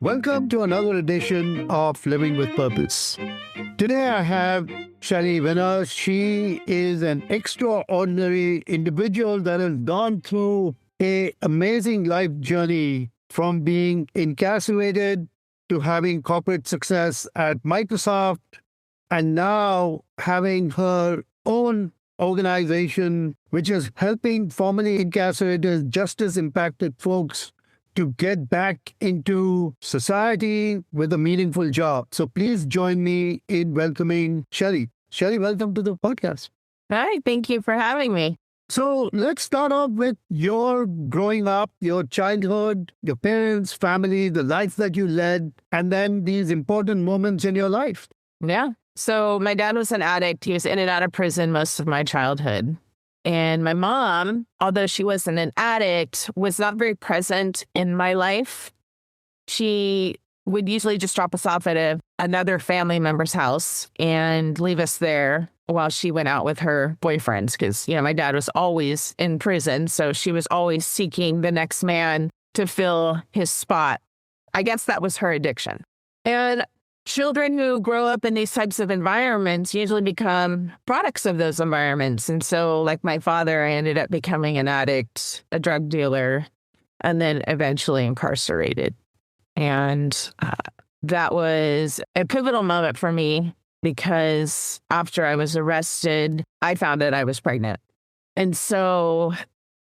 Welcome to another edition of Living with Purpose. Today I have Shelley Winner. She is an extraordinary individual that has gone through an amazing life journey from being incarcerated to having corporate success at Microsoft and now having her own organization, which is helping formerly incarcerated justice impacted folks to get back into society with a meaningful job. So please join me in welcoming Shelley. Shelley, welcome to the podcast. Hi, thank you for having me. So let's start off with your growing up, your childhood, your parents, family, the life that you led, and then these important moments in your life. Yeah. So my dad was an addict. He was in and out of prison most of my childhood. And my mom, although she wasn't an addict, was not very present in my life. She would usually just drop us off at another family member's house and leave us there while she went out with her boyfriends. Because, my dad was always in prison. So she was always seeking the next man to fill his spot. I guess that was her addiction. And children who grow up in these types of environments usually become products of those environments. And so, like my father, I ended up becoming an addict, a drug dealer, and then eventually incarcerated. And that was a pivotal moment for me because after I was arrested, I found out I was pregnant. And so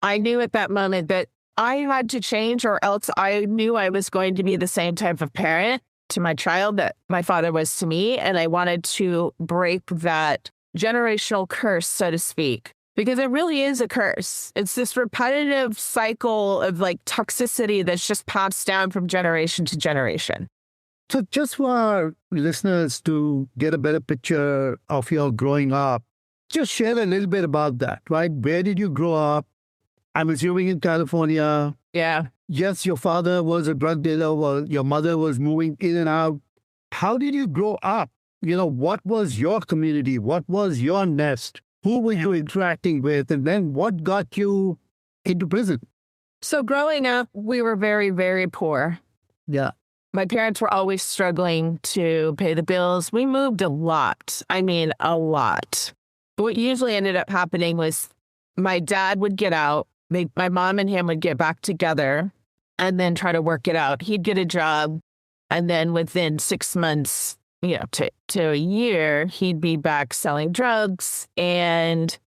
I knew at that moment that I had to change, or else I knew I was going to be the same type of parent to my child that my father was to me. And I wanted to break that generational curse, so to speak, because it really is a curse. It's this repetitive cycle of toxicity that's just passed down from generation to generation. So just for our listeners to get a better picture of your growing up, just share a little bit about that, right? Where did you grow up? I'm assuming in California. Yeah. Yes, your father was a drug dealer, while your mother was moving in and out. How did you grow up? What was your community? What was your nest? Who were you interacting with? And then what got you into prison? So growing up, we were very, very poor. Yeah. My parents were always struggling to pay the bills. We moved a lot. I mean, a lot. But what usually ended up happening was my dad would get out. My mom and him would get back together and then try to work it out. He'd get a job, and then within 6 months, to a year, he'd be back selling drugs and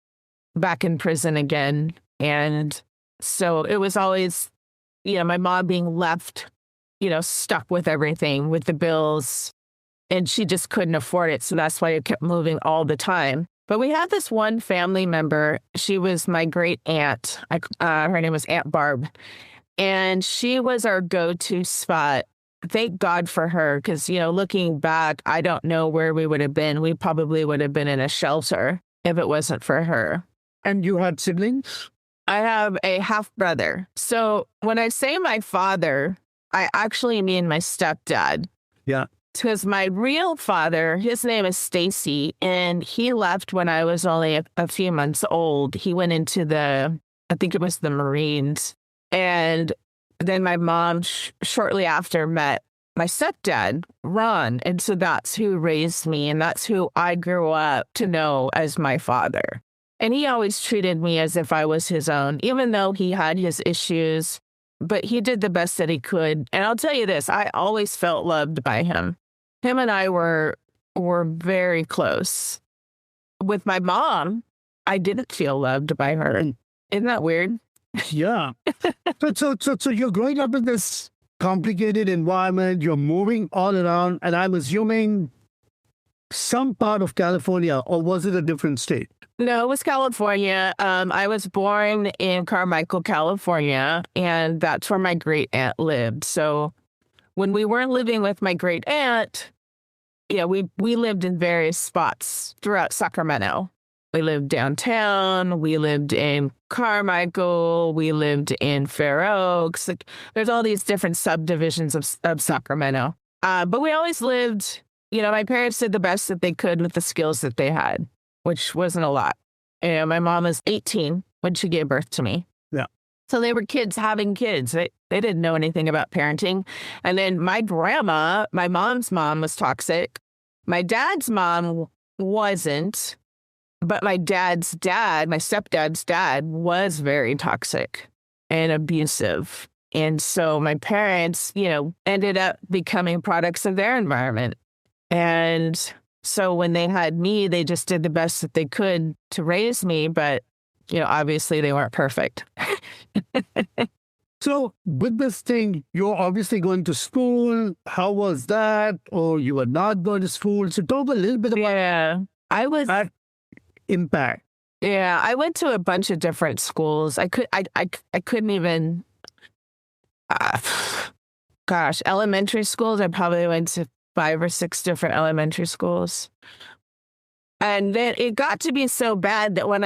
back in prison again. And so it was always, my mom being left, stuck with everything, with the bills, and she just couldn't afford it. So that's why it kept moving all the time. But we had this one family member. She was my great aunt. Her name was Aunt Barb. And she was our go-to spot. Thank God for her, because, looking back, I don't know where we would have been. We probably would have been in a shelter if it wasn't for her. And you had siblings? I have a half-brother. So when I say my father, I actually mean my stepdad. Yeah. Because my real father, his name is Stacy, and he left when I was only a few months old. He went into I think it was the Marines. And then my mom shortly after met my stepdad, Ron. And so that's who raised me. And that's who I grew up to know as my father. And he always treated me as if I was his own, even though he had his issues. But he did the best that he could. And I'll tell you this, I always felt loved by him. Him and I were very close. With my mom, I didn't feel loved by her. Isn't that weird? Yeah. So you're growing up in this complicated environment. You're moving all around, and I'm assuming some part of California, or was it a different state? No, it was California. I was born in Carmichael, California, and that's where my great aunt lived. So when we weren't living with my great aunt, we lived in various spots throughout Sacramento. We lived downtown. We lived in Carmichael. We lived in Fair Oaks. There's all these different subdivisions of Sacramento. But we always lived, my parents did the best that they could with the skills that they had, which wasn't a lot. My mom was 18 when she gave birth to me. Yeah. So they were kids having kids. They didn't know anything about parenting. And then my grandma, my mom's mom, was toxic. My dad's mom wasn't, but my dad's dad, my stepdad's dad, was very toxic and abusive. And so my parents, ended up becoming products of their environment. And so when they had me, they just did the best that they could to raise me. But, obviously they weren't perfect. So with this thing, you're obviously going to school. How was that? Or you were not going to school? So talk a little bit about that impact. Yeah, I went to a bunch of different schools. I couldn't even, elementary schools. I probably went to 5 or 6 different elementary schools. And then it got to be so bad that when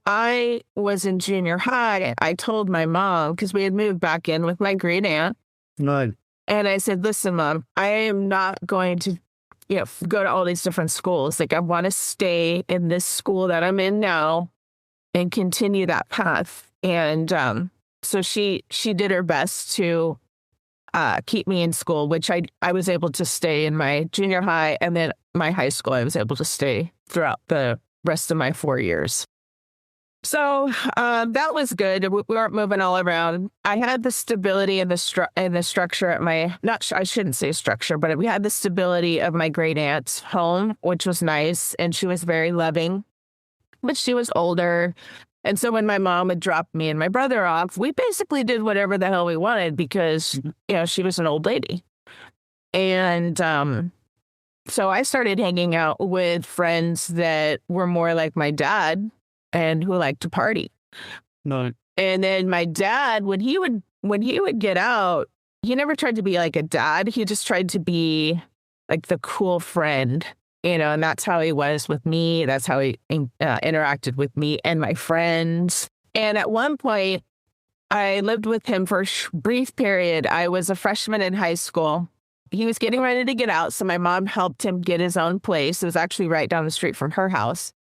I was in junior high, I told my mom, because we had moved back in with my great aunt. Right. And I said, listen, Mom, I am not going to, go to all these different schools. Like, I want to stay in this school that I'm in now and continue that path. And so she did her best to keep me in school, which I was able to stay in my junior high, and then my high school, I was able to stay throughout the rest of my 4 years. So that was good. We weren't moving all around. I had the stability and the structure at my, I shouldn't say structure, but we had the stability of my great aunt's home, which was nice. And she was very loving, but she was older. And so when my mom would drop me and my brother off, we basically did whatever the hell we wanted because, she was an old lady. And so I started hanging out with friends that were more like my dad and who liked to party. No. And then my dad, when he would get out, he never tried to be like a dad. He just tried to be like the cool friend. And that's how he was with me. That's how he interacted with me and my friends. And at one point, I lived with him for a brief period. I was a freshman in high school. He was getting ready to get out, so my mom helped him get his own place. It was actually right down the street from her house.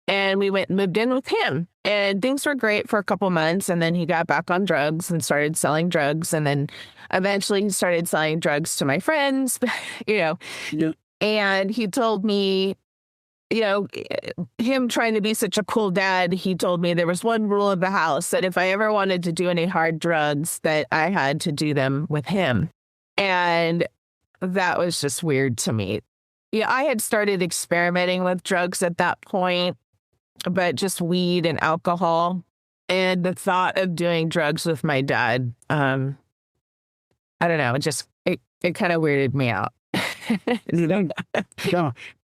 And we went and moved in with him. And things were great for a couple months. And then he got back on drugs and started selling drugs. And then eventually he started selling drugs to my friends, Yeah. And he told me, him trying to be such a cool dad, he told me there was one rule of the house, that if I ever wanted to do any hard drugs, that I had to do them with him. And that was just weird to me. Yeah, I had started experimenting with drugs at that point, but just weed and alcohol. And the thought of doing drugs with my dad, I don't know, it kind of weirded me out.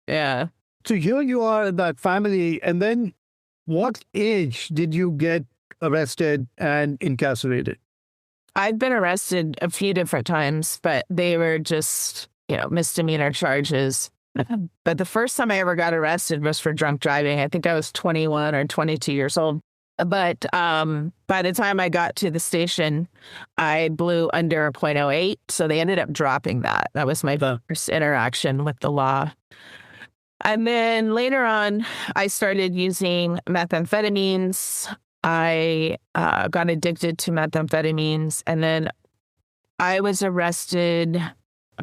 Yeah. So here you are in that family. And then what age did you get arrested and incarcerated? I've been arrested a few different times, but they were just, misdemeanor charges. But the first time I ever got arrested was for drunk driving. I think I was 21 or 22 years old. But by the time I got to the station, I blew under a .08. So they ended up dropping that. That was my first interaction with the law. And then later on, I started using methamphetamines. I got addicted to methamphetamines. And then I was arrested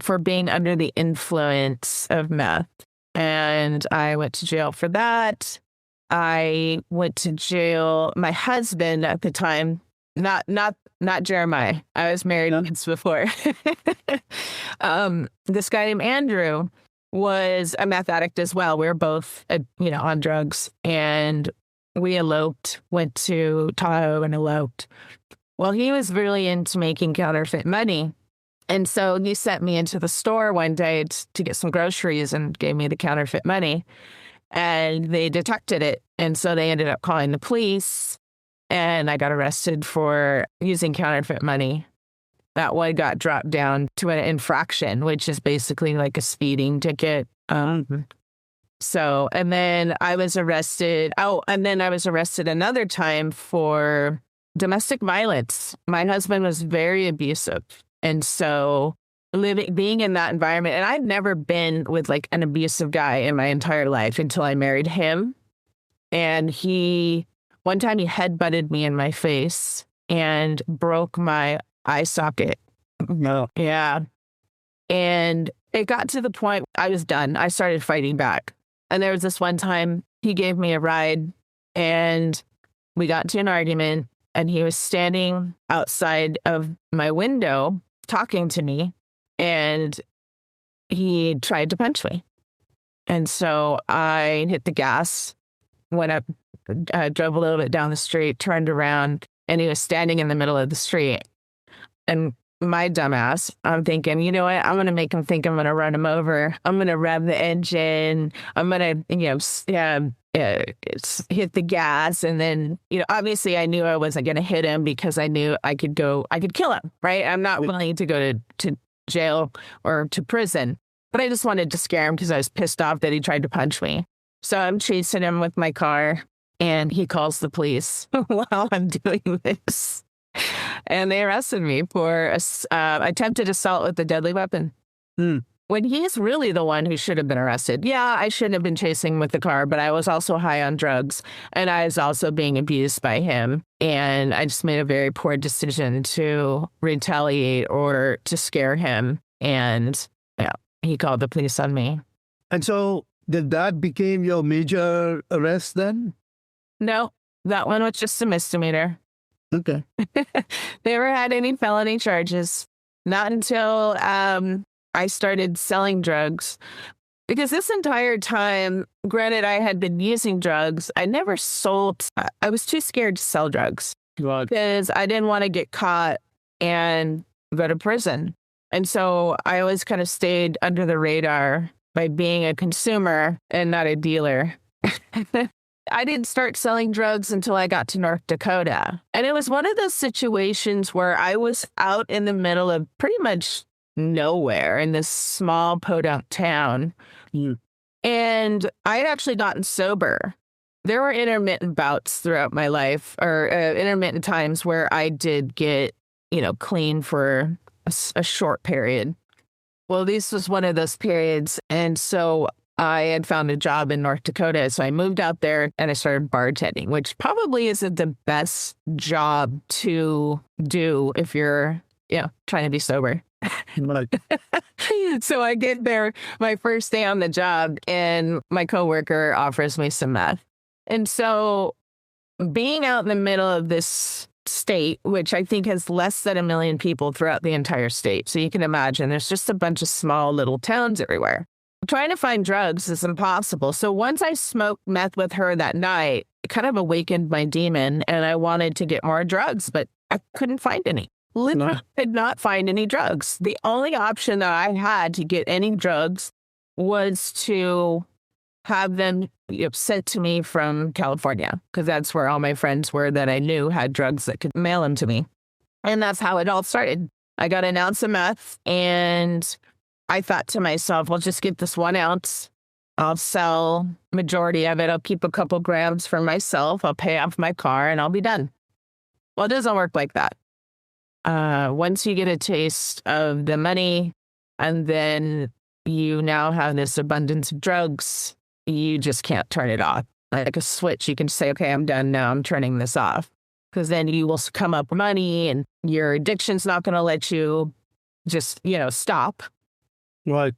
for being under the influence of meth. And I went to jail for that. I went to jail. My husband at the time, not Jeremiah. I was married once before. This guy named Andrew was a meth addict as well. We were both, on drugs, and we eloped. Went to Tahoe and eloped. Well, he was really into making counterfeit money. And so he sent me into the store one day to get some groceries and gave me the counterfeit money. And they detected it. And so they ended up calling the police. And I got arrested for using counterfeit money. That one got dropped down to an infraction, which is basically like a speeding ticket. So, and then I was arrested. And then I was arrested another time for domestic violence. My husband was very abusive. And so being in that environment, and I'd never been with like an abusive guy in my entire life until I married him. And one time he headbutted me in my face, and broke my eye socket. No. Yeah. And it got to the point I was done. I started fighting back. And there was this one time he gave me a ride and we got into an argument and he was standing outside of my window talking to me and he tried to punch me. And so I hit the gas, went up, drove a little bit down the street, turned around, and he was standing in the middle of the street. And my dumbass, I'm thinking, you know what? I'm going to make him think I'm going to run him over. I'm going to rev the engine. I'm going to, hit the gas. And then, obviously I knew I wasn't going to hit him because I knew I could kill him, right? I'm not willing to go to jail or to prison, but I just wanted to scare him because I was pissed off that he tried to punch me. So I'm chasing him with my car and he calls the police while I'm doing this. And they arrested me for attempted assault with a deadly weapon. When he's really the one who should have been arrested. Yeah, I shouldn't have been chasing with the car, but I was also high on drugs and I was also being abused by him. And I just made a very poor decision to retaliate or to scare him. And he called the police on me. And so did that become your major arrest then? No, that one was just a misdemeanor. Okay. Never had any felony charges. Not until I started selling drugs. Because this entire time, granted, I had been using drugs. I never sold. I was too scared to sell drugs. Right. Because I didn't want to get caught and go to prison. And so I always kind of stayed under the radar by being a consumer and not a dealer. I didn't start selling drugs until I got to North Dakota. And it was one of those situations where I was out in the middle of pretty much nowhere in this small podunk town. And I had actually gotten sober. There were intermittent bouts throughout my life, or intermittent times where I did get, clean for a short period. Well, this was one of those periods. And so I had found a job in North Dakota. So I moved out there and I started bartending, which probably isn't the best job to do if you're, trying to be sober. So I get there my first day on the job and my coworker offers me some meth. And so being out in the middle of this state, which I think has less than 1 million people throughout the entire state. So you can imagine there's just a bunch of small little towns everywhere. Trying to find drugs is impossible. So once I smoked meth with her that night, it kind of awakened my demon and I wanted to get more drugs, but I couldn't find any. Literally could not find any drugs. The only option that I had to get any drugs was to have them sent to me from California, because that's where all my friends were that I knew had drugs that could mail them to me. And that's how it all started. I got an ounce of meth and I thought to myself, well, just get this 1 ounce. I'll sell majority of it. I'll keep a couple grams for myself. I'll pay off my car and I'll be done. Well, it doesn't work like that. Once you get a taste of the money and then you now have this abundance of drugs, you just can't turn it off. Like a switch, you can say, okay, I'm done now. I'm turning this off. Because then you will come up with money and your addiction's not going to let you just, stop. Right.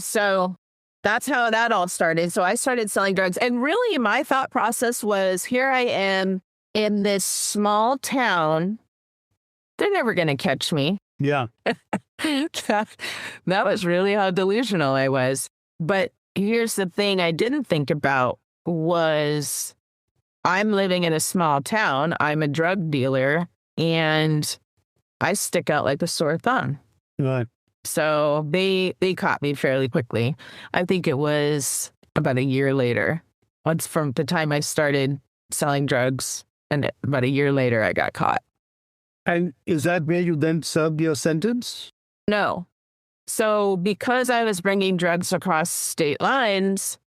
So that's how that all started. So I started selling drugs. And really my thought process was, here I am in this small town. They're never going to catch me. Yeah. That was really how delusional I was. But here's the thing I didn't think about was I'm living in a small town. I'm a drug dealer and I stick out like a sore thumb. Right. So they caught me fairly quickly. I think it was about a year later. Once from the time I started selling drugs, and about a year later I got caught. And is that where you then served your sentence? No. So because I was bringing drugs across state lines,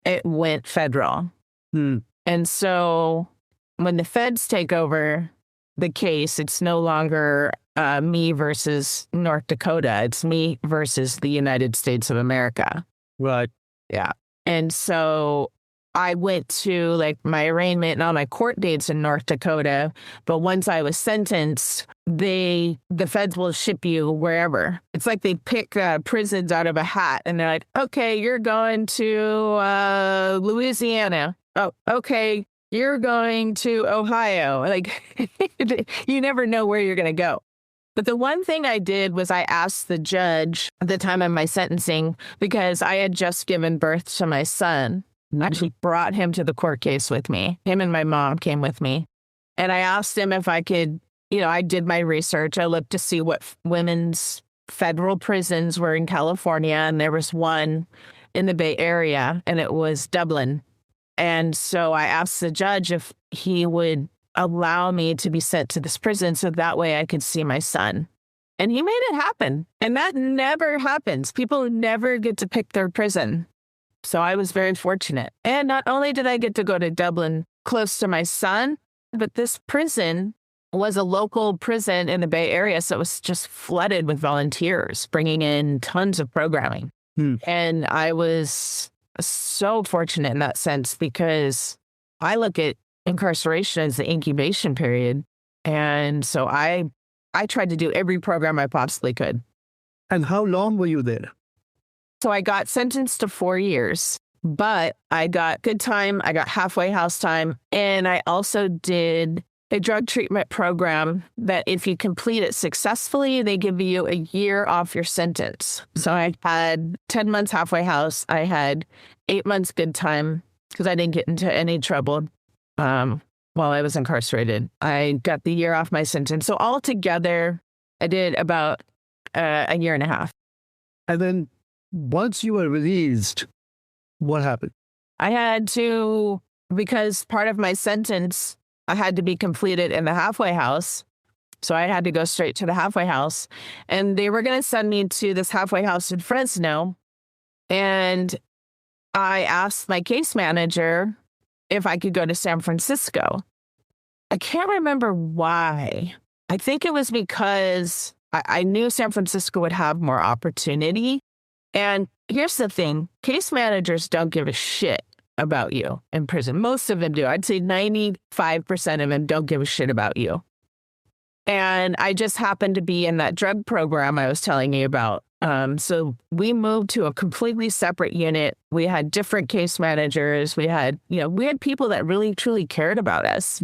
it went federal. And so when the feds take over the case, it's no longer me versus North Dakota. It's me versus the United States of America. Right. Yeah. And so I went to like my arraignment and all my court dates in North Dakota. But once I was sentenced, the feds will ship you wherever. It's like they pick prisons out of a hat and they're like, okay, you're going to Louisiana. Oh, okay, you're going to Ohio. Like, you never know where you're going to go. But the one thing I did was I asked the judge at the time of my sentencing, because I had just given birth to my son. I actually brought him to the court case with me. Him and my mom came with me. And I asked him if I could, I did my research. I looked to see what women's federal prisons were in California. And there was one in the Bay Area, and it was Dublin. And so I asked the judge if he would allow me to be sent to this prison so that way I could see my son. And he made it happen. And that never happens. People never get to pick their prison. So I was very fortunate. And not only did I get to go to Dublin close to my son, but this prison was a local prison in the Bay Area. So it was just flooded with volunteers, bringing in tons of programming. And I was so fortunate in that sense, because I look at incarceration as the incubation period. And so I tried to do every program I possibly could. And how long were you there? So I got sentenced to 4 years, but I got good time. I got halfway house time. And I also did a drug treatment program that if you complete it successfully, they give you a year off your sentence. So I had 10 months halfway house. I had 8 months good time because I didn't get into any trouble while I was incarcerated. I got the year off my sentence. So altogether, I did about a year and a half. And then once you were released, what happened? I had to, because part of my sentence, I had to be completed in the halfway house. So I had to go straight to the halfway house. And they were going to send me to this halfway house in Fresno. And I asked my case manager if I could go to San Francisco. I can't remember why. I think it was because I knew San Francisco would have more opportunity. And here's the thing, case managers don't give a shit about you in prison. Most of them do. I'd say 95% of them don't give a shit about you. And I just happened to be in that drug program I was telling you about. So we moved to a completely separate unit. We had different case managers. We had people that really, truly cared about us.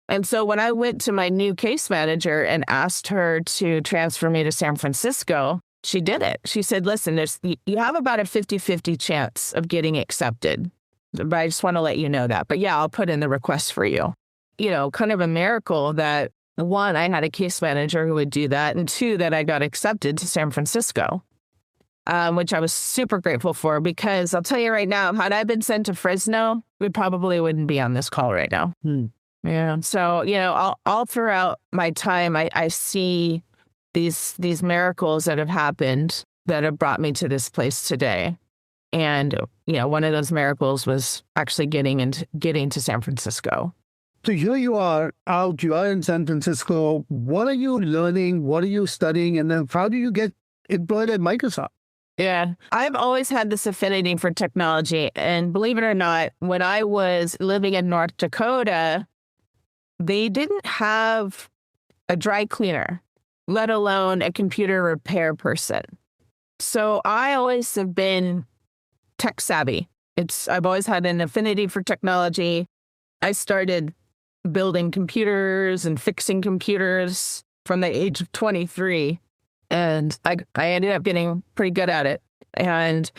And so when I went to my new case manager and asked her to transfer me to San Francisco, she did it. She said, listen, you have about a 50-50 chance of getting accepted. But I just want to let you know that. But yeah, I'll put in the request for you. Kind of a miracle that, one, I had a case manager who would do that. And two, that I got accepted to San Francisco, which I was super grateful for, because I'll tell you right now, had I been sent to Fresno, we probably wouldn't be on this call right now. Yeah. So, all throughout my time, I see these miracles that have happened that have brought me to this place today. And, one of those miracles was actually getting to San Francisco. So here you are in San Francisco. What are you learning? What are you studying? And then how do you get employed at Microsoft? Yeah, I've always had this affinity for technology. And believe it or not, when I was living in North Dakota, they didn't have a dry cleaner, let alone a computer repair person. So I always have been tech savvy. I've always had an affinity for technology. I started building computers and fixing computers from the age of 23. And I ended up getting pretty good at it. And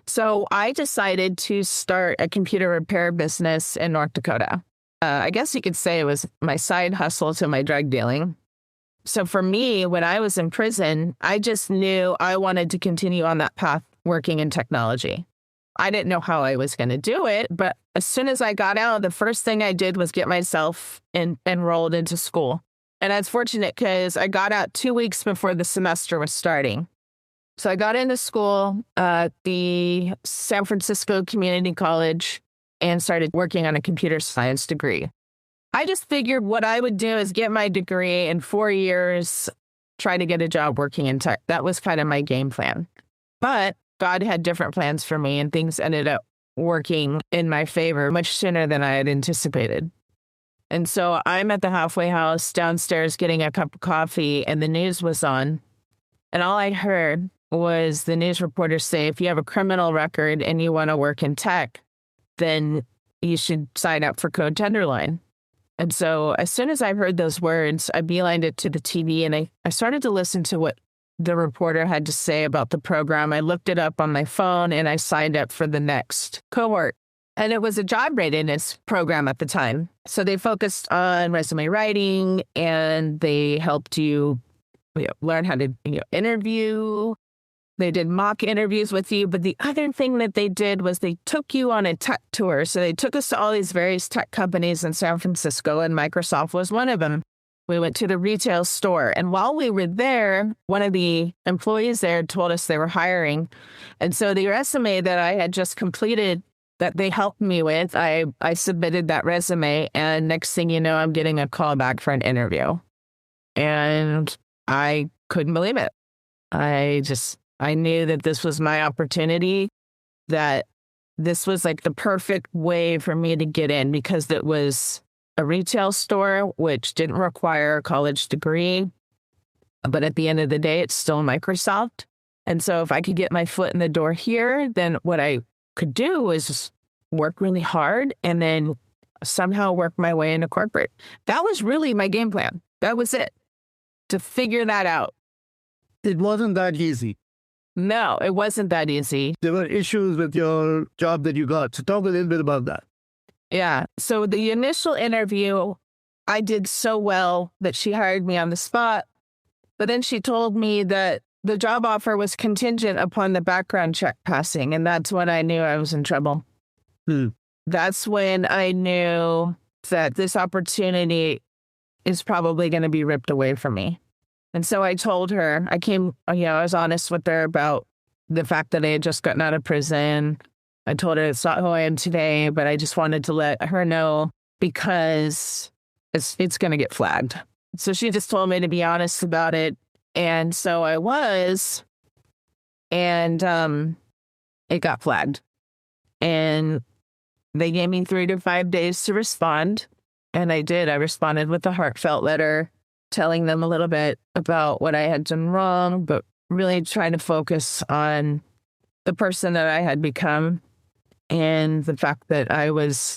so I decided to start a computer repair business in North Dakota. I guess you could say it was my side hustle to my drug dealing. So for me, when I was in prison, I just knew I wanted to continue on that path working in technology. I didn't know how I was going to do it, but as soon as I got out, the first thing I did was get myself enrolled into school. And I was fortunate because I got out 2 weeks before the semester was starting. So I got into school at the San Francisco Community College and started working on a computer science degree. I just figured what I would do is get my degree in 4 years, try to get a job working in tech. That was kind of my game plan. But God had different plans for me, and things ended up working in my favor much sooner than I had anticipated. And so I'm at the halfway house downstairs getting a cup of coffee, and the news was on. And all I heard was the news reporter say, if you have a criminal record and you want to work in tech, then you should sign up for Code Tenderloin. And so as soon as I heard those words, I beelined it to the TV, and I started to listen to what the reporter had to say about the program. I looked it up on my phone, and I signed up for the next cohort. And it was a job readiness program at the time. So they focused on resume writing, and they helped you, learn how to interview. They did mock interviews with you. But the other thing that they did was they took you on a tech tour. So they took us to all these various tech companies in San Francisco, and Microsoft was one of them. We went to the retail store. And while we were there, one of the employees there told us they were hiring. And so the resume that I had just completed that they helped me with, I submitted that resume. And next thing you know, I'm getting a call back for an interview. And I couldn't believe it. I knew that this was my opportunity, that this was like the perfect way for me to get in, because it was a retail store, which didn't require a college degree. But at the end of the day, it's still Microsoft. And so if I could get my foot in the door here, then what I could do was just work really hard and then somehow work my way into corporate. That was really my game plan. That was it, to figure that out. It wasn't that easy. No, it wasn't that easy. There were issues with your job that you got. So talk a little bit about that. Yeah. So the initial interview, I did so well that she hired me on the spot. But then she told me that the job offer was contingent upon the background check passing. And that's when I knew I was in trouble. That's when I knew that this opportunity is probably going to be ripped away from me. And so I told her, I was honest with her about the fact that I had just gotten out of prison. I told her it's not who I am today, but I just wanted to let her know because it's going to get flagged. So she just told me to be honest about it. And so I was, and it got flagged. And they gave me 3 to 5 days to respond. And I did. I responded with a heartfelt letter telling them a little bit about what I had done wrong, but really trying to focus on the person that I had become and the fact that I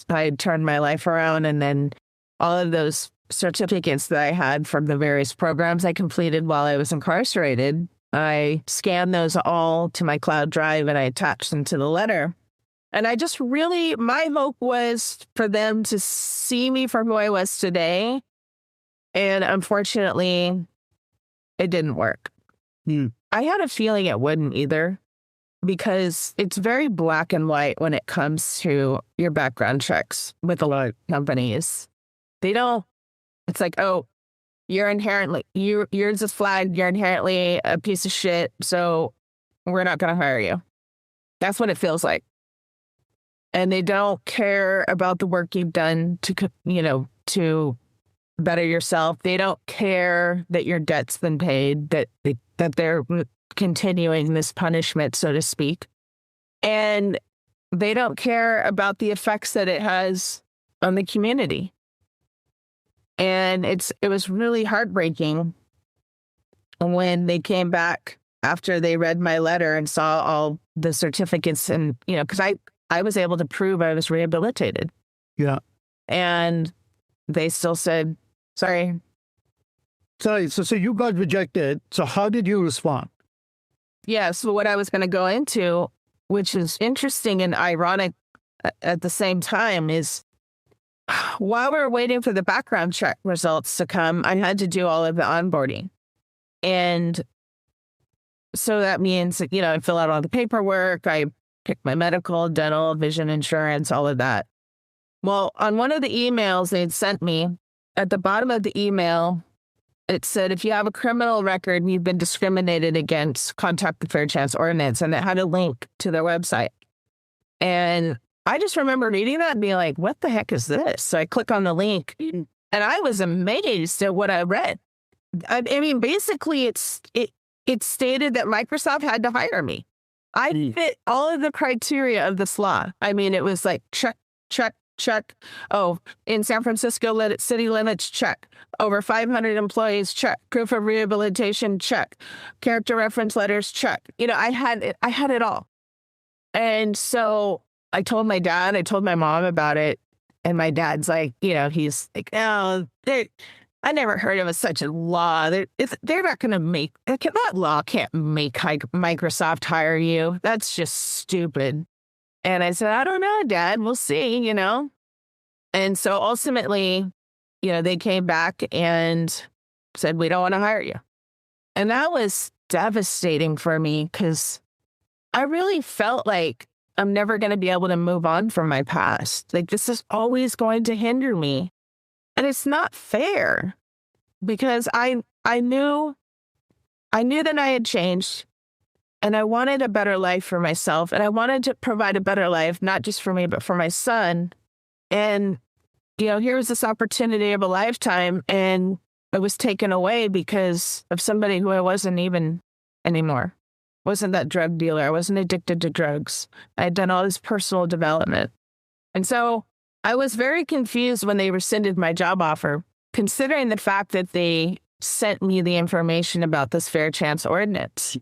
had turned my life around. And then all of those certificates that I had from the various programs I completed while I was incarcerated, I scanned those all to my cloud drive and I attached them to the letter. And I just really, my hope was for them to see me for who I was today. And unfortunately, it didn't work. I had a feeling it wouldn't either, because it's very black and white when it comes to your background checks with a lot of companies. It's like, oh, yours is flagged, you're inherently a piece of shit, so we're not going to hire you. That's what it feels like. And they don't care about the work you've done to better yourself. They don't care that your debt's been paid, that they're continuing this punishment, so to speak. And they don't care about the effects that it has on the community. And it was really heartbreaking when they came back after they read my letter and saw all the certificates, and because I was able to prove I was rehabilitated. Yeah. And they still said, sorry. So you got rejected. So how did you respond? Yeah. So what I was going to go into, which is interesting and ironic at the same time, is while we were waiting for the background check results to come, I had to do all of the onboarding. And so that means, I fill out all the paperwork. I pick my medical, dental, vision insurance, all of that. Well, on one of the emails they'd sent me, at the bottom of the email, it said, if you have a criminal record and you've been discriminated against, contact the Fair Chance Ordinance. And it had a link to their website. And I just remember reading that and being like, what the heck is this? So I click on the link and I was amazed at what I read. I mean, basically, it stated that Microsoft had to hire me. I fit all of the criteria of this law. I mean, it was like check, check, check. Oh, in San Francisco city limits, check. Over 500 employees, check. Proof of rehabilitation, check. Character reference letters, check. I had it all. And so I told my dad, I told my mom about it. And my dad's like, he's like, oh, I never heard of such a law. They're not going to that law can't make Microsoft hire you. That's just stupid. And I said, I don't know, Dad, we'll see, And so ultimately, they came back and said, we don't want to hire you. And that was devastating for me because I really felt like I'm never going to be able to move on from my past. Like, this is always going to hinder me. And it's not fair because I knew that I had changed and I wanted a better life for myself. And I wanted to provide a better life, not just for me, but for my son. And, here was this opportunity of a lifetime and it was taken away because of somebody who I wasn't even anymore. Wasn't that drug dealer. I wasn't addicted to drugs. I had done all this personal development. And so I was very confused when they rescinded my job offer, considering the fact that they sent me the information about this fair chance ordinance.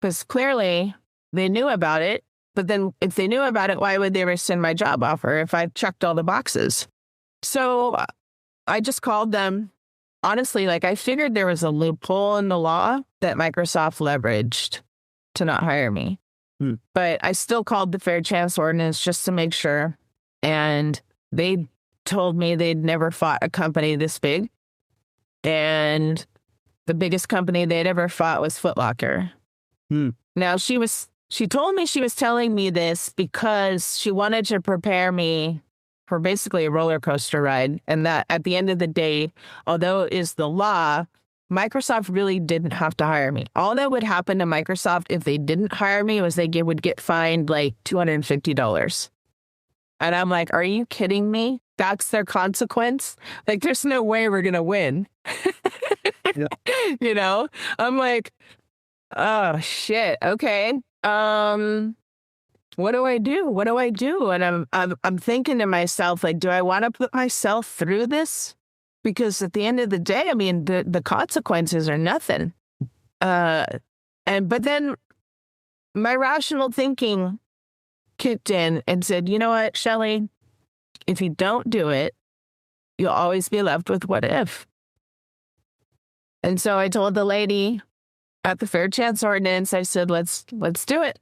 Because clearly they knew about it. But then if they knew about it, why would they rescind my job offer if I checked all the boxes? So I just called them. Honestly, I figured there was a loophole in the law that Microsoft leveraged to not hire me. But I still called the Fair Chance Ordinance just to make sure. And they told me they'd never fought a company this big. And the biggest company they'd ever fought was Foot Locker. Now, she told me she was telling me this because she wanted to prepare me for basically a roller coaster ride. And that at the end of the day, although it is the law, Microsoft really didn't have to hire me. All that would happen to Microsoft if they didn't hire me was they would get fined like $250. And I'm like, are you kidding me? That's their consequence? Like, there's no way we're going to win. Yeah. I'm like, oh, shit. Okay. What do I do? What do I do? And I'm thinking to myself, like, do I want to put myself through this? Because at the end of the day, I mean, the consequences are nothing. But then my rational thinking kicked in and said, you know what, Shelley, if you don't do it, you'll always be left with what if. And so I told the lady at the Fair Chance Ordinance, I said, let's do it.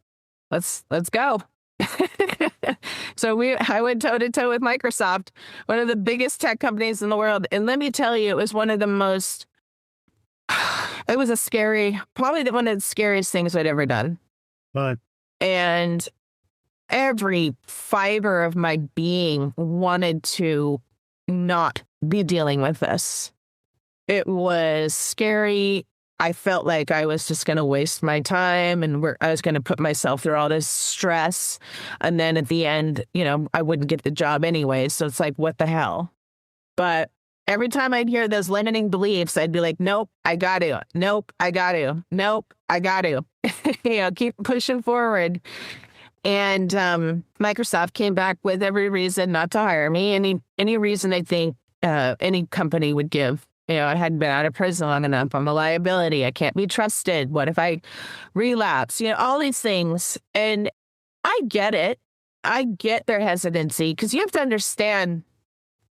Let's go. So I went toe to toe with Microsoft, one of the biggest tech companies in the world. And let me tell you, it was one of the most, it was probably one of the scariest things I'd ever done. Right. And every fiber of my being wanted to not be dealing with this. It was scary. I felt like I was just going to waste my time and I was going to put myself through all this stress. And then at the end, I wouldn't get the job anyway. So it's like, what the hell? But every time I'd hear those limiting beliefs, I'd be like, nope, I got to. Nope, I got to. Nope, I got to. Keep pushing forward. And Microsoft came back with every reason not to hire me. Any reason I think any company would give. I hadn't been out of prison long enough. I'm a liability. I can't be trusted. What if I relapse? All these things. And I get it. I get their hesitancy because you have to understand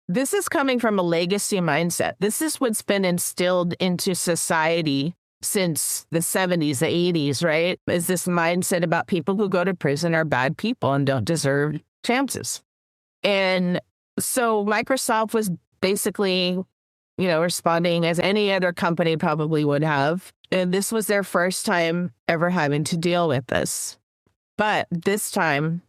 this is coming from a legacy mindset. This is what's been instilled into society since the 70s, the 80s, right? Is this mindset about people who go to prison are bad people and don't deserve chances. And so Microsoft was basically responding as any other company probably would have. And this was their first time ever having to deal with this. But this time,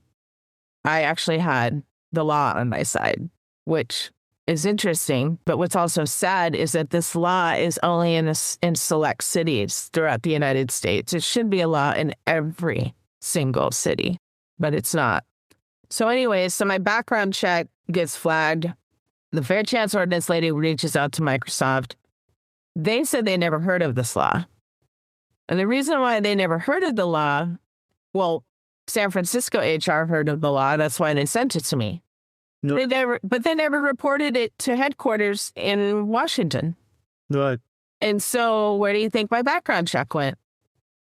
I actually had the law on my side, which is interesting. But what's also sad is that this law is only in select cities throughout the United States. It should be a law in every single city, but it's not. So anyways, my background check gets flagged. The Fair Chance Ordinance lady reaches out to Microsoft. They said they never heard of this law. And the reason why they never heard of the law Well, San Francisco HR heard of the law. That's why they sent it to me. No. But they never reported it to headquarters in Washington. Right. And so where do you think my background check went?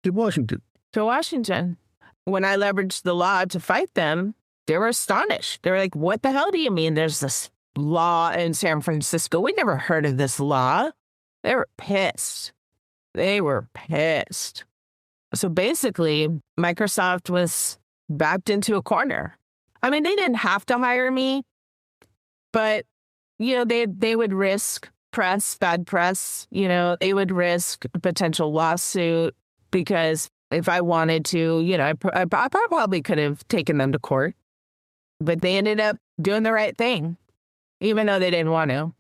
To Washington. To Washington. When I leveraged the law to fight them, they were astonished. They were like, what the hell do you mean there's this law in San Francisco? We never heard of this law. They were pissed. They were pissed. So basically, Microsoft was backed into a corner. I mean, they didn't have to hire me, but, they would risk bad press, they would risk a potential lawsuit because if I wanted to, I probably could have taken them to court, but they ended up doing the right thing, even though they didn't want to.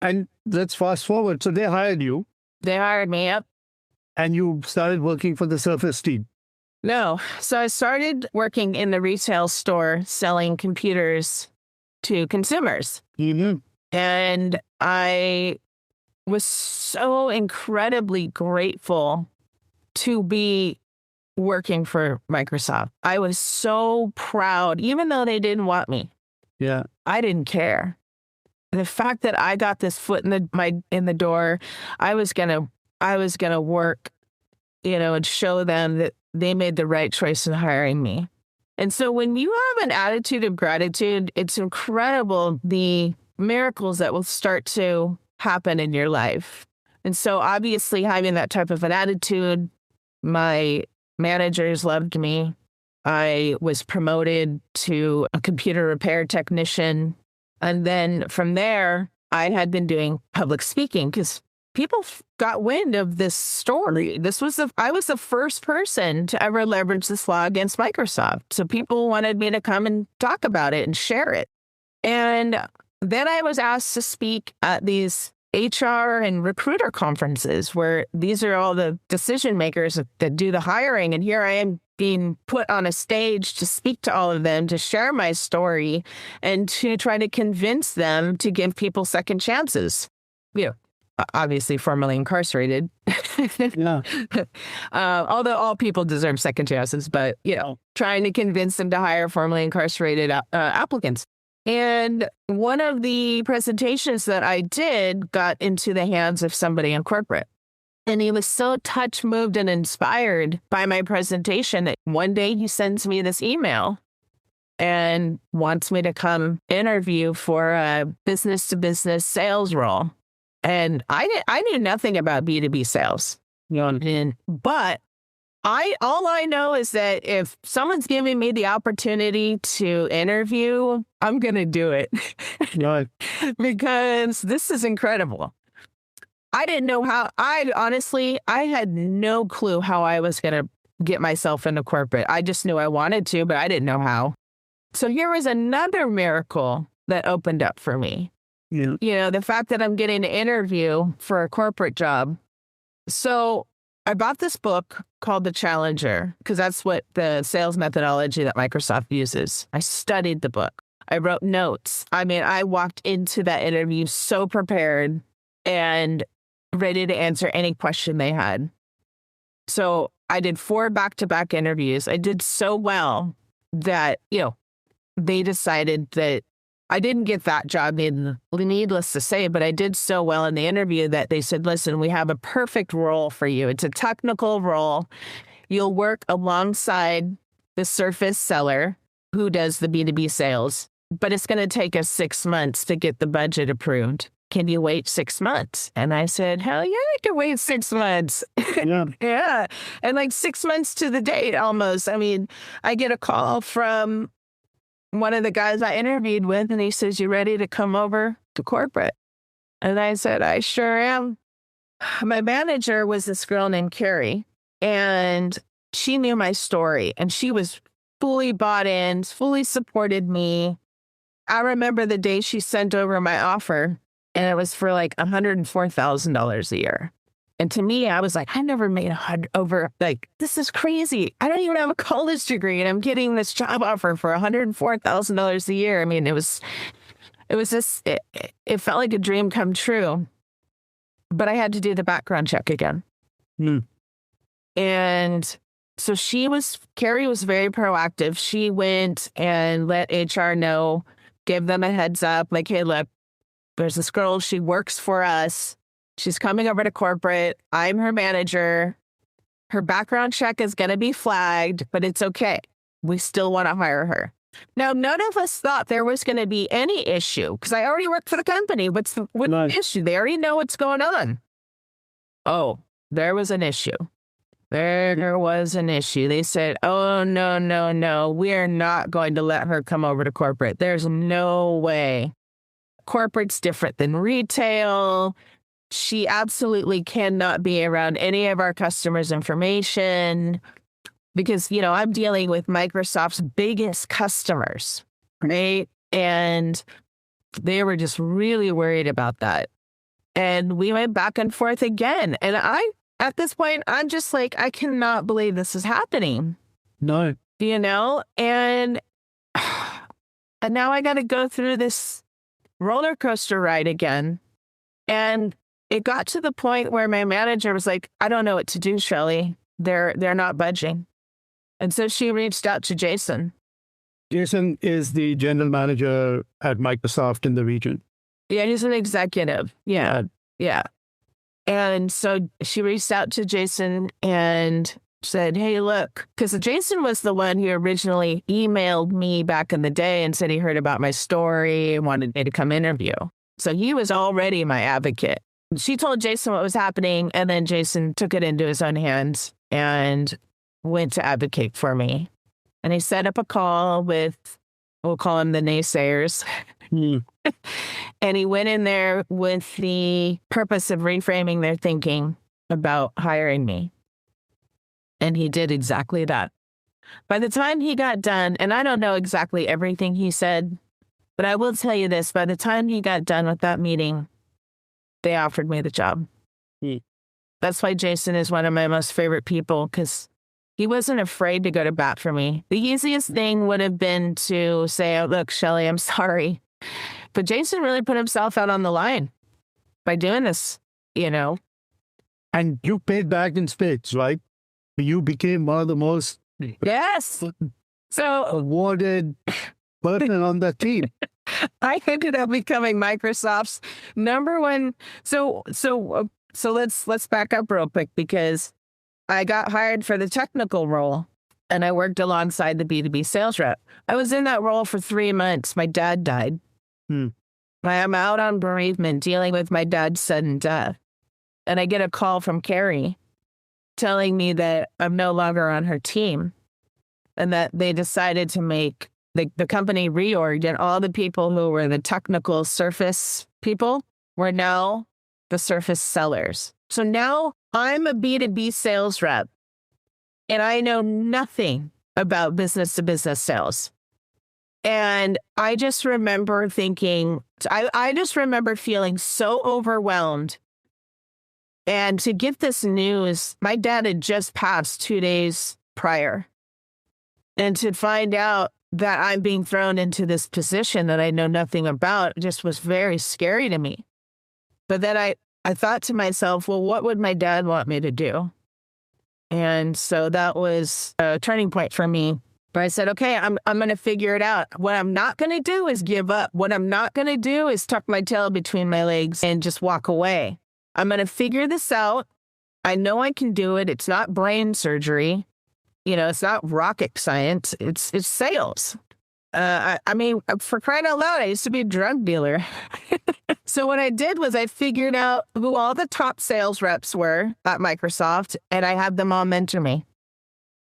And let's fast forward. So they hired you. They hired me up. And you started working for the Surface team. No. So I started working in the retail store selling computers to consumers. Mm-hmm. And I was so incredibly grateful to be working for Microsoft. I was so proud, even though they didn't want me. Yeah. I didn't care. The fact that I got this foot in the door, I was gonna work, and show them that they made the right choice in hiring me. And so when you have an attitude of gratitude, it's incredible the miracles that will start to happen in your life. And so obviously having that type of an attitude, my managers loved me. I was promoted to a computer repair technician. And then from there, I had been doing public speaking because people got wind of this story. I was the first person to ever leverage this law against Microsoft. So people wanted me to come and talk about it and share it. And then I was asked to speak at these HR and recruiter conferences where these are all the decision makers that do the hiring. And here I am being put on a stage to speak to all of them, to share my story and to try to convince them to give people second chances. Obviously formerly incarcerated. Yeah. Although all people deserve second chances, but, trying to convince them to hire formerly incarcerated applicants. And one of the presentations that I did got into the hands of somebody in corporate. And he was so touched, moved, and inspired by my presentation that one day he sends me this email and wants me to come interview for a business-to-business sales role. And I knew nothing about B2B sales, but all I know is that if someone's giving me the opportunity to interview, I'm going to do it. Right. Because this is incredible. I didn't know how. I had no clue how I was going to get myself into corporate. I just knew I wanted to, but I didn't know how. So here was another miracle that opened up for me. Yeah. The fact that I'm getting to interview for a corporate job. So I bought this book called The Challenger because that's what the sales methodology that Microsoft uses. I studied the book. I wrote notes. I mean, I walked into that interview so prepared and ready to answer any question they had. So I did 4 back-to-back interviews. I did so well that, they decided that I didn't get that job, needless to say, but I did so well in the interview that they said, listen, we have a perfect role for you. It's a technical role. You'll work alongside the Surface seller who does the B2B sales, but it's going to take us 6 months to get the budget approved. Can you wait 6 months? And I said, hell yeah, I can wait 6 months. Yeah. Yeah. And like 6 months to the date almost. I mean, I get a call from one of the guys I interviewed with, and he says, you ready to come over to corporate? And I said, I sure am. My manager was this girl named Carrie, and she knew my story, and she was fully bought in, fully supported me. I remember the day she sent over my offer, and it was for like $104,000 a year. And to me, I was like, I never made this is crazy. I don't even have a college degree and I'm getting this job offer for $104,000 a year. I mean, it felt like a dream come true, but I had to do the background check again. Mm. And So Carrie was very proactive. She went and let HR know, gave them a heads up, like, hey, look, there's this girl, she works for us. She's coming over to corporate. I'm her manager. Her background check is going to be flagged, but it's okay. We still want to hire her. Now, none of us thought there was going to be any issue because I already worked for the company. What's the issue? They already know what's going on. Oh, there was an issue. There was an issue. They said, oh, no. We are not going to let her come over to corporate. There's no way. Corporate's different than retail. She absolutely cannot be around any of our customers' information because, I'm dealing with Microsoft's biggest customers, right? And they were just really worried about that. And we went back and forth again. And at this point, I'm just like, I cannot believe this is happening. No. And now I got to go through this roller coaster ride again. And it got to the point where my manager was like, I don't know what to do, Shelley. They're not budging. And so she reached out to Jason. Jason is the general manager at Microsoft in the region. Yeah, he's an executive. Yeah. And so she reached out to Jason and said, hey, look, because Jason was the one who originally emailed me back in the day and said he heard about my story and wanted me to come interview. So he was already my advocate. She told Jason what was happening, and then Jason took it into his own hands and went to advocate for me. And he set up a call with, we'll call them the naysayers. And he went in there with the purpose of reframing their thinking about hiring me. And he did exactly that. By the time he got done, and I don't know exactly everything he said, but I will tell you this, by the time he got done with that meeting, they offered me the job. That's why Jason is one of my most favorite people, because he wasn't afraid to go to bat for me. The easiest thing would have been to say, oh, look, Shelley, I'm sorry. But Jason really put himself out on the line by doing this, And you paid back in spades, right? You became one of the most awarded person on the team. I ended up becoming Microsoft's number one. So let's back up real quick, because I got hired for the technical role and I worked alongside the B2B sales rep. I was in that role for 3 months. My dad died. I'm out on bereavement dealing with my dad's sudden death. And I get a call from Carrie telling me that I'm no longer on her team and that they decided to make the company reorged, and all the people who were the technical Surface people were now the Surface sellers. So now I'm a B2B sales rep and I know nothing about business to business sales. And I just remember thinking, I just remember feeling so overwhelmed. And to get this news, my dad had just passed 2 days prior. And to find out that I'm being thrown into this position that I know nothing about just was very scary to me. But then I thought to myself, well, what would my dad want me to do? And so that was a turning point for me. But I said, okay, I'm going to figure it out. What I'm not going to do is give up. What I'm not going to do is tuck my tail between my legs and just walk away. I'm going to figure this out. I know I can do it. It's not brain surgery. It's not rocket science. It's sales. I mean, for crying out loud, I used to be a drug dealer. So what I did was I figured out who all the top sales reps were at Microsoft, and I had them all mentor me.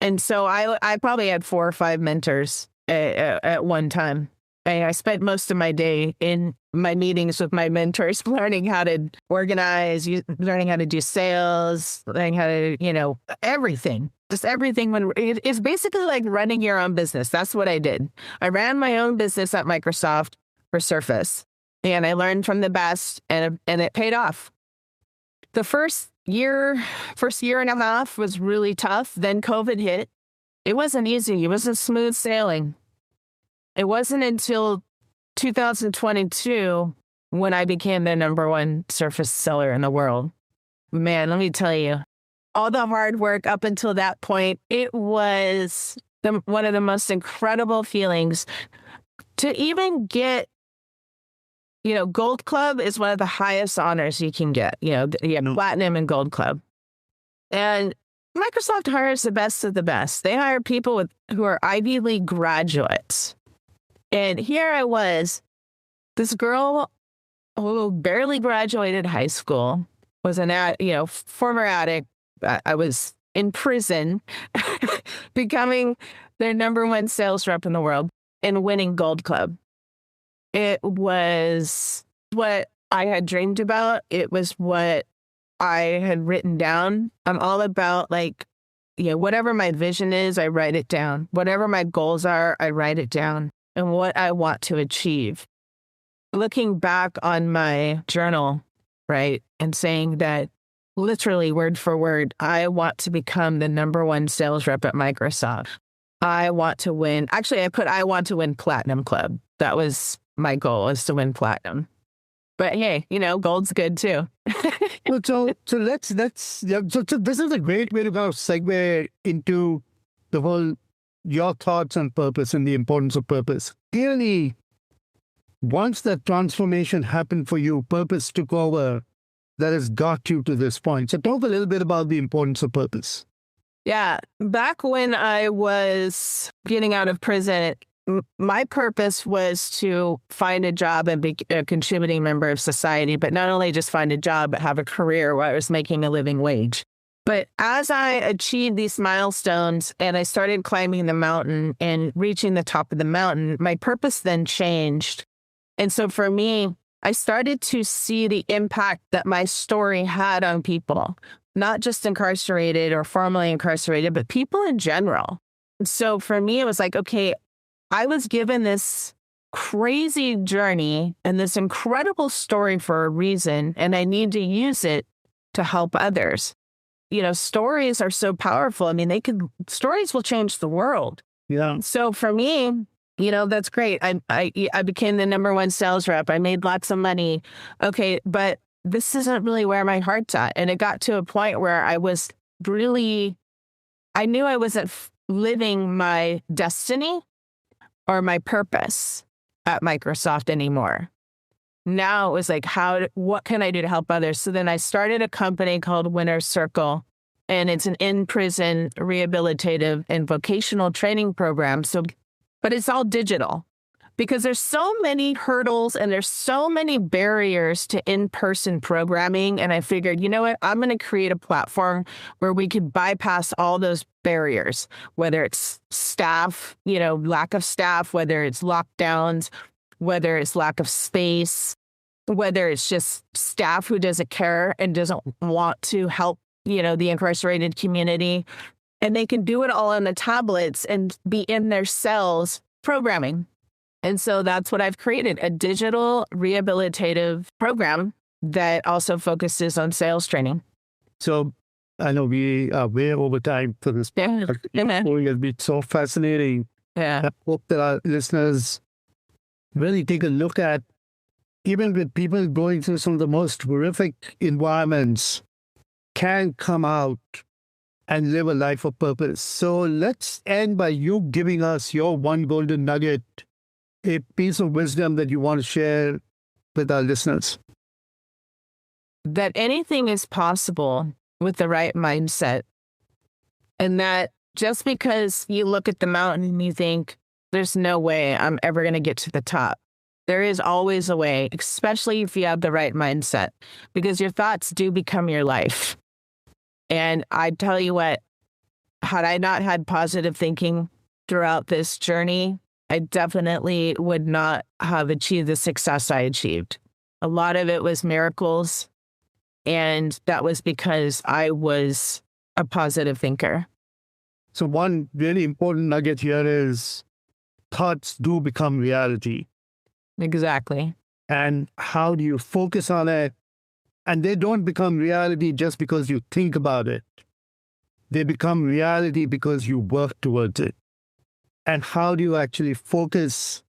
And so I probably had 4 or 5 mentors at one time. I spent most of my day in my meetings with my mentors, learning how to organize, learning how to do sales, learning how to, everything. Just everything. It's basically like running your own business. That's what I did. I ran my own business at Microsoft for Surface, and I learned from the best, and it paid off. The first year and a half was really tough. Then COVID hit. It wasn't easy. It wasn't smooth sailing. It wasn't until 2022 when I became the number one Surface seller in the world. Man, let me tell you, all the hard work up until that point. It was one of the most incredible feelings to even get, Gold Club is one of the highest honors you can get. You have Platinum and Gold Club. And Microsoft hires the best of the best. They hire people who are Ivy League graduates. And here I was, this girl who barely graduated high school, was former addict. I was in prison, becoming their number one sales rep in the world and winning Gold Club. It was what I had dreamed about. It was what I had written down. I'm all about whatever my vision is, I write it down. Whatever my goals are, I write it down, and what I want to achieve. Looking back on my journal, right, and saying that literally word for word, I want to become the number one sales rep at Microsoft. I want to win. Actually, I want to win Platinum Club. That was my goal, is to win Platinum. But hey, gold's good too. So this is a great way to kind of segue into the whole, your thoughts on purpose and the importance of purpose. Clearly, once that transformation happened for you, purpose took over, that has got you to this point. So talk a little bit about the importance of purpose. Yeah. Back when I was getting out of prison, my purpose was to find a job and be a contributing member of society, but not only just find a job, but have a career where I was making a living wage. But as I achieved these milestones and I started climbing the mountain and reaching the top of the mountain, my purpose then changed. And so for me, I started to see the impact that my story had on people, not just incarcerated or formerly incarcerated, but people in general. So for me, it was like, okay, I was given this crazy journey and this incredible story for a reason, and I need to use it to help others. Stories are so powerful. I mean, stories will change the world. Yeah. So for me, that's great. I became the number one sales rep. I made lots of money. Okay, but this isn't really where my heart's at. And it got to a point where I knew I wasn't living my destiny or my purpose at Microsoft anymore. Now it was like, what can I do to help others? So then I started a company called Winner's Circle, and it's an in-prison rehabilitative and vocational training program. But it's all digital because there's so many hurdles and there's so many barriers to in-person programming. And I figured, you know what, I'm going to create a platform where we could bypass all those barriers, whether it's staff, lack of staff, whether it's lockdowns, whether it's lack of space, whether it's just staff who doesn't care and doesn't want to help, the incarcerated community. And they can do it all on the tablets and be in their cells programming. And so that's what I've created, a digital rehabilitative program that also focuses on sales training. So I know we are way over time for this. Yeah. It has been so fascinating. Yeah. I hope that our listeners really take a look at, even with people going through some of the most horrific environments, can come out and live a life of purpose. So let's end by you giving us your one golden nugget, a piece of wisdom that you want to share with our listeners. That anything is possible with the right mindset. And that just because you look at the mountain and you think, there's no way I'm ever going to get to the top, there is always a way, especially if you have the right mindset, because your thoughts do become your life. And I tell you what, had I not had positive thinking throughout this journey, I definitely would not have achieved the success I achieved. A lot of it was miracles, and that was because I was a positive thinker. So one really important nugget here is thoughts do become reality. Exactly. And how do you focus on it? And they don't become reality just because you think about it. They become reality because you work towards it. And how do you actually focus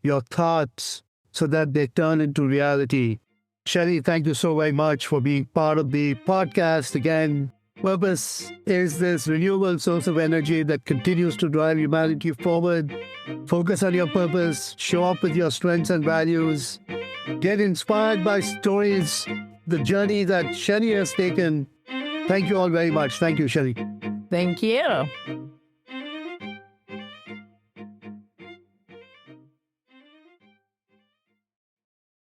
your thoughts so that they turn into reality? Shelley, thank you so very much for being part of the podcast again. Purpose is this renewable source of energy that continues to drive humanity forward. Focus on your purpose, show up with your strengths and values, get inspired by stories, the journey that Shelley has taken. Thank you all very much. Thank you, Shelley. Thank you.